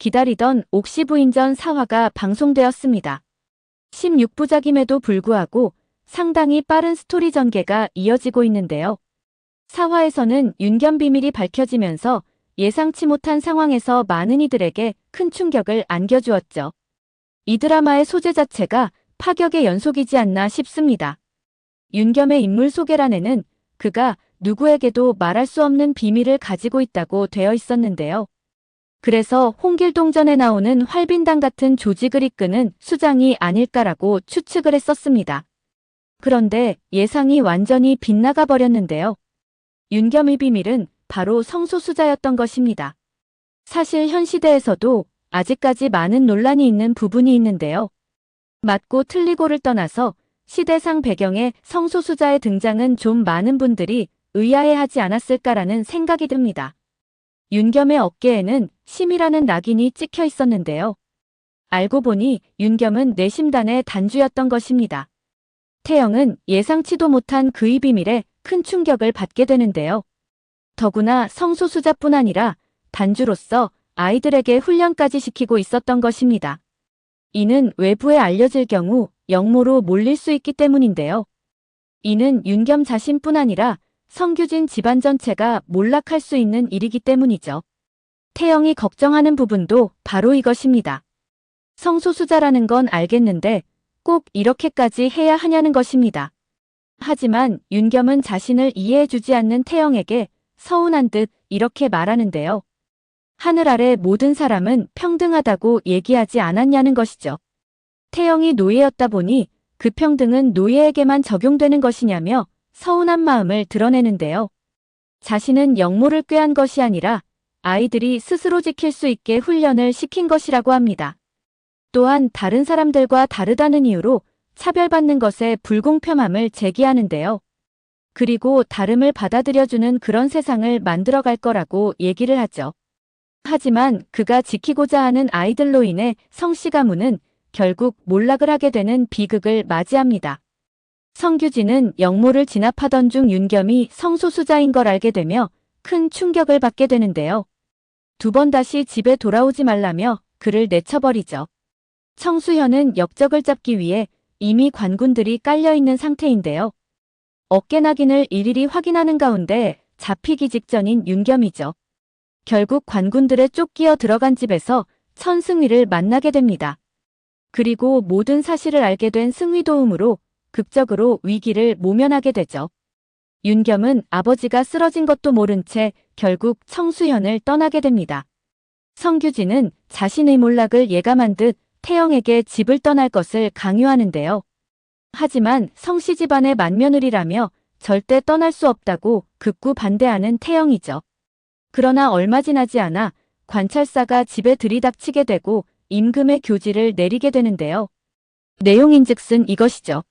기다리던 옥시 부인전 4화가 방송되었습니다. 16부작임에도 불구하고 상당히 빠른 스토리 전개가 이어지고 있는데요. 4화에서는 윤겸 비밀이 밝혀지면서 예상치 못한 상황에서 많은 이들에게 큰 충격을 안겨주었죠. 이 드라마의 소재 자체가 파격의 연속이지 않나 싶습니다. 윤겸의 인물 소개란에는 그가 누구에게도 말할 수 없는 비밀을 가지고 있다고 되어 있었는데요. 그래서 홍길동전에 나오는 활빈당 같은 조직을 이끄는 수장이 아닐까라고 추측을 했었습니다. 그런데 예상이 완전히 빗나가 버렸는데요. 윤겸의 비밀은 바로 성소수자였던 것입니다. 사실 현 시대에서도 아직까지 많은 논란이 있는 부분이 있는데요. 맞고 틀리고를 떠나서 시대상 배경에 성소수자의 등장은 좀 많은 분들이 의아해하지 않았을까라는 생각이 듭니다. 윤겸의 어깨에는 심이라는 낙인이 찍혀 있었는데요. 알고 보니 윤겸은 내심단의 단주였던 것입니다. 태영은 예상치도 못한 그의 비밀에 큰 충격을 받게 되는데요. 더구나 성소수자뿐 아니라 단주로서 아이들에게 훈련까지 시키고 있었던 것입니다. 이는 외부에 알려질 경우 역모로 몰릴 수 있기 때문인데요. 이는 윤겸 자신뿐 아니라 성규진 집안 전체가 몰락할 수 있는 일이기 때문이죠. 태영이 걱정하는 부분도 바로 이것입니다. 성소수자라는 건 알겠는데 꼭 이렇게까지 해야 하냐는 것입니다. 하지만 윤겸은 자신을 이해해주지 않는 태영에게 서운한 듯 이렇게 말하는데요. 하늘 아래 모든 사람은 평등하다고 얘기하지 않았냐는 것이죠. 태영이 노예였다 보니 그 평등은 노예에게만 적용되는 것이냐며 서운한 마음을 드러내는데요. 자신은 역모를 꾀한 것이 아니라 아이들이 스스로 지킬 수 있게 훈련을 시킨 것이라고 합니다. 또한 다른 사람들과 다르다는 이유로 차별받는 것에 불공평함을 제기하는데요. 그리고 다름을 받아들여주는 그런 세상을 만들어갈 거라고 얘기를 하죠. 하지만 그가 지키고자 하는 아이들로 인해 성씨 가문은 결국 몰락을 하게 되는 비극을 맞이합니다. 성규진은 역모를 진압하던 중 윤겸이 성소수자인 걸 알게 되며 큰 충격을 받게 되는데요. 두 번 다시 집에 돌아오지 말라며 그를 내쳐버리죠. 청수현은 역적을 잡기 위해 이미 관군들이 깔려있는 상태인데요. 어깨 낙인을 일일이 확인하는 가운데 잡히기 직전인 윤겸이죠. 결국 관군들의 쫓기어 들어간 집에서 천승위를 만나게 됩니다. 그리고 모든 사실을 알게 된 승위 도움으로 극적으로 위기를 모면하게 되죠. 윤겸은 아버지가 쓰러진 것도 모른 채 결국 청수현을 떠나게 됩니다. 성규진은 자신의 몰락을 예감한 듯 태영에게 집을 떠날 것을 강요하는데요. 하지만 성씨 집안의 맏며느리라며 절대 떠날 수 없다고 극구 반대하는 태영이죠. 그러나 얼마 지나지 않아 관찰사가 집에 들이닥치게 되고 임금의 교지를 내리게 되는데요. 내용인즉슨 이것이죠.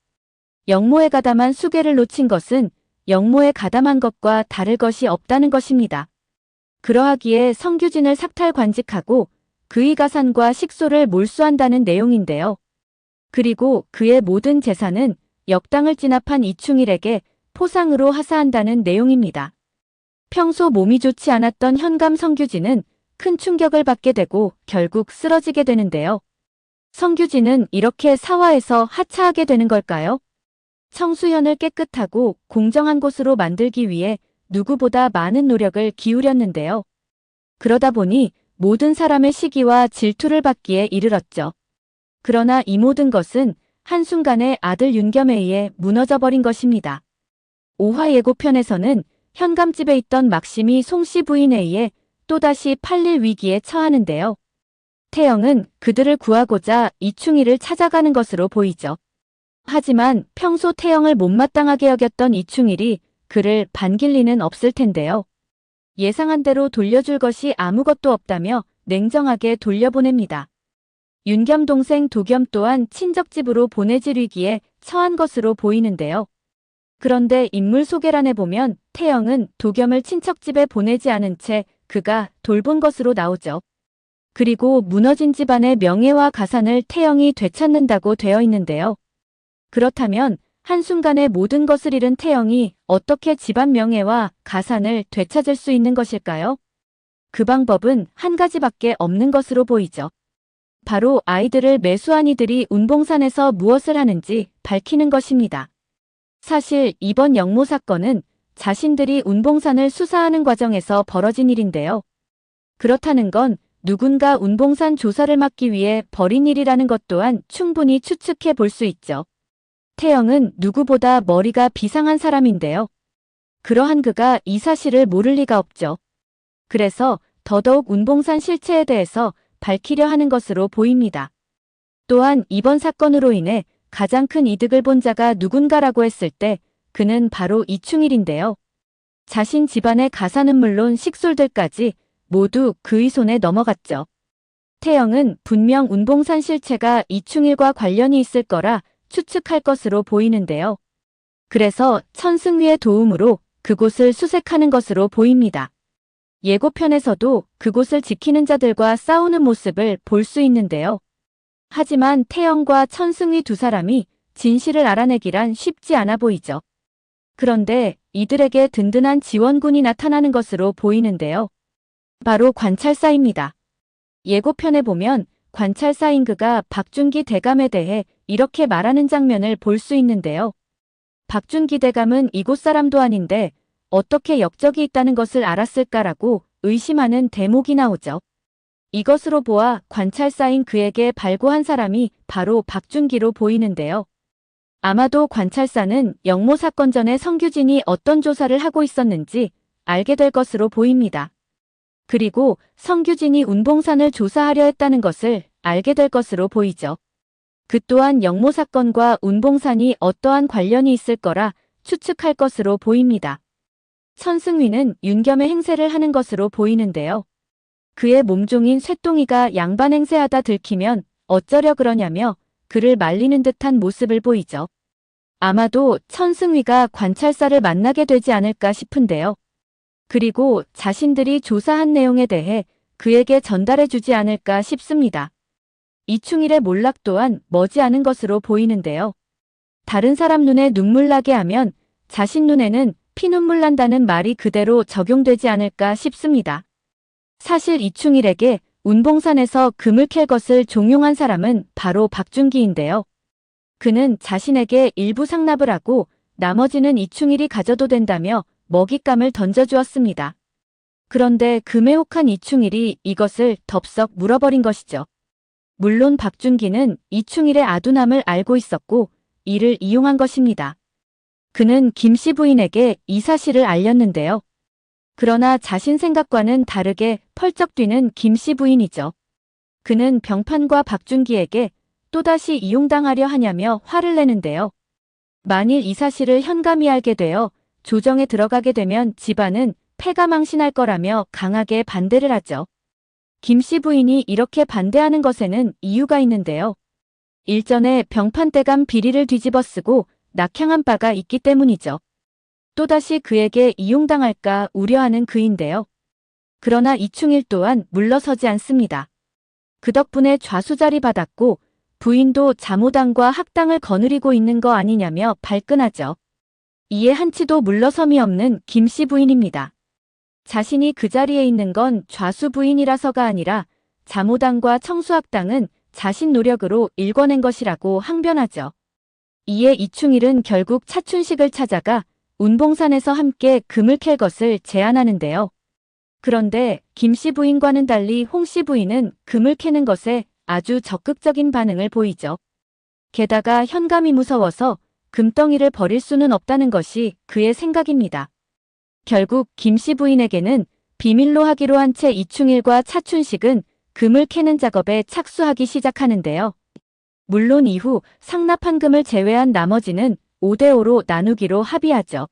역모에 가담한 수괴를 놓친 것은 역모에 가담한 것과 다를 것이 없다는 것입니다. 그러하기에 성규진을 삭탈관직하고 그의 가산과 식소를 몰수한다는 내용인데요. 그리고 그의 모든 재산은 역당을 진압한 이충일에게 포상으로 하사한다는 내용입니다. 평소 몸이 좋지 않았던 현감 성규진은 큰 충격을 받게 되고 결국 쓰러지게 되는데요. 성규진은 이렇게 사화에서 하차하게 되는 걸까요? 청수현을 깨끗하고 공정한 곳으로 만들기 위해 누구보다 많은 노력을 기울였는데요. 그러다 보니 모든 사람의 시기와 질투를 받기에 이르렀죠. 그러나 이 모든 것은 한순간에 아들 윤겸에 의해 무너져버린 것입니다. 5화 예고편에서는 현감집에 있던 막심이 송씨 부인에 의해 또다시 팔릴 위기에 처하는데요. 태영은 그들을 구하고자 이충희를 찾아가는 것으로 보이죠. 하지만 평소 태영을 못마땅하게 여겼던 이충일이 그를 반길 리는 없을 텐데요. 예상한 대로 돌려줄 것이 아무것도 없다며 냉정하게 돌려보냅니다. 윤겸 동생 도겸 또한 친척집으로 보내질 위기에 처한 것으로 보이는데요. 그런데 인물 소개란에 보면 태영은 도겸을 친척집에 보내지 않은 채 그가 돌본 것으로 나오죠. 그리고 무너진 집안의 명예와 가산을 태영이 되찾는다고 되어 있는데요. 그렇다면 한순간에 모든 것을 잃은 태영이 어떻게 집안 명예와 가산을 되찾을 수 있는 것일까요? 그 방법은 한 가지밖에 없는 것으로 보이죠. 바로 아이들을 매수한 이들이 운봉산에서 무엇을 하는지 밝히는 것입니다. 사실 이번 영모 사건은 자신들이 운봉산을 수사하는 과정에서 벌어진 일인데요. 그렇다는 건 누군가 운봉산 조사를 막기 위해 벌인 일이라는 것 또한 충분히 추측해 볼 수 있죠. 태영은 누구보다 머리가 비상한 사람인데요. 그러한 그가 이 사실을 모를 리가 없죠. 그래서 더더욱 운봉산 실체에 대해서 밝히려 하는 것으로 보입니다. 또한 이번 사건으로 인해 가장 큰 이득을 본 자가 누군가라고 했을 때 그는 바로 이충일인데요. 자신 집안의 가사는 물론 식솔들까지 모두 그의 손에 넘어갔죠. 태영은 분명 운봉산 실체가 이충일과 관련이 있을 거라 추측할 것으로 보이는데요. 그래서 천승위의 도움으로 그곳을 수색하는 것으로 보입니다. 예고편에서도 그곳을 지키는 자들과 싸우는 모습을 볼 수 있는데요. 하지만 태영과 천승위 두 사람이 진실을 알아내기란 쉽지 않아 보이죠. 그런데 이들에게 든든한 지원군이 나타나는 것으로 보이는데요. 바로 관찰사입니다. 예고편에 보면 관찰사인 그가 박준기 대감에 대해 이렇게 말하는 장면을 볼 수 있는데요. 박준기 대감은 이곳 사람도 아닌데 어떻게 역적이 있다는 것을 알았을까라고 의심하는 대목이 나오죠. 이것으로 보아 관찰사인 그에게 발고한 사람이 바로 박준기로 보이는데요. 아마도 관찰사는 영모 사건 전에 성규진이 어떤 조사를 하고 있었는지 알게 될 것으로 보입니다. 그리고 성규진이 운봉산을 조사하려 했다는 것을 알게 될 것으로 보이죠. 그 또한 영모 사건과 운봉산이 어떠한 관련이 있을 거라 추측할 것으로 보입니다. 천승위는 윤겸의 행세를 하는 것으로 보이는데요. 그의 몸종인 쇠똥이가 양반 행세하다 들키면 어쩌려 그러냐며 그를 말리는 듯한 모습을 보이죠. 아마도 천승위가 관찰사를 만나게 되지 않을까 싶은데요. 그리고 자신들이 조사한 내용에 대해 그에게 전달해 주지 않을까 싶습니다. 이충일의 몰락 또한 머지않은 것으로 보이는데요. 다른 사람 눈에 눈물 나게 하면 자신 눈에는 피눈물 난다는 말이 그대로 적용되지 않을까 싶습니다. 사실 이충일에게 운봉산에서 금을 캘 것을 종용한 사람은 바로 박준기인데요. 그는 자신에게 일부 상납을 하고 나머지는 이충일이 가져도 된다며 먹잇감을 던져주었습니다. 그런데 금에 혹한 이충일이 이것을 덥석 물어버린 것이죠. 물론 박준기는 이충일의 아둔함을 알고 있었고 이를 이용한 것입니다. 그는 김씨 부인에게 이 사실을 알렸는데요. 그러나 자신 생각과는 다르게 펄쩍 뛰는 김씨 부인이죠. 그는 병판과 박준기에게 또다시 이용당하려 하냐며 화를 내는데요. 만일 이 사실을 현감이 알게 되어 조정에 들어가게 되면 집안은 패가망신할 거라며 강하게 반대를 하죠. 김씨 부인이 이렇게 반대하는 것에는 이유가 있는데요. 일전에 병판대감 비리를 뒤집어쓰고 낙향한 바가 있기 때문이죠. 또다시 그에게 이용당할까 우려하는 그인데요. 그러나 이충일 또한 물러서지 않습니다. 그 덕분에 좌수자리 받았고 부인도 자모당과 학당을 거느리고 있는 거 아니냐며 발끈하죠. 이에 한치도 물러섬이 없는 김씨 부인입니다. 자신이 그 자리에 있는 건 좌수 부인이라서가 아니라 자모당과 청수학당은 자신 노력으로 일궈낸 것이라고 항변하죠. 이에 이충일은 결국 차춘식을 찾아가 운봉산에서 함께 금을 캘 것을 제안하는데요. 그런데 김씨 부인과는 달리 홍씨 부인은 금을 캐는 것에 아주 적극적인 반응을 보이죠. 게다가 현감이 무서워서 금덩이를 버릴 수는 없다는 것이 그의 생각입니다. 결국 김씨 부인에게는 비밀로 하기로 한 채 이충일과 차춘식은 금을 캐는 작업에 착수하기 시작하는데요. 물론 이후 상납한 금을 제외한 나머지는 5대5로 나누기로 합의하죠.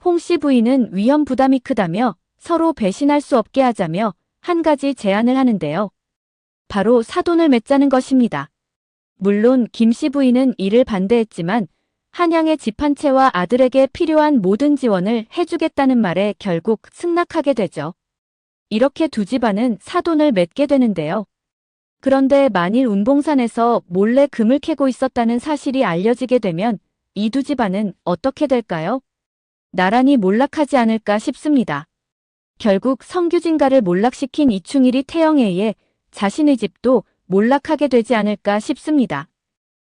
홍씨 부인은 위험 부담이 크다며 서로 배신할 수 없게 하자며 한 가지 제안을 하는데요. 바로 사돈을 맺자는 것입니다. 물론 김씨 부인은 이를 반대했지만 한양의 집 한 채와 아들에게 필요한 모든 지원을 해주겠다는 말에 결국 승낙하게 되죠. 이렇게 두 집안은 사돈을 맺게 되는데요. 그런데 만일 운봉산에서 몰래 금을 캐고 있었다는 사실이 알려지게 되면 이 두 집안은 어떻게 될까요? 나란히 몰락하지 않을까 싶습니다. 결국 성규진가를 몰락시킨 이충일이 태영에 의해 자신의 집도 몰락하게 되지 않을까 싶습니다.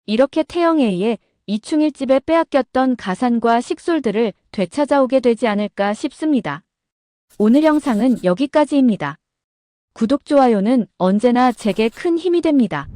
이렇게 태영에 의해 이충일 집에 빼앗겼던 가산과 식솔들을 되찾아오게 되지 않을까 싶습니다. 오늘 영상은 여기까지입니다. 구독, 좋아요는 언제나 제게 큰 힘이 됩니다.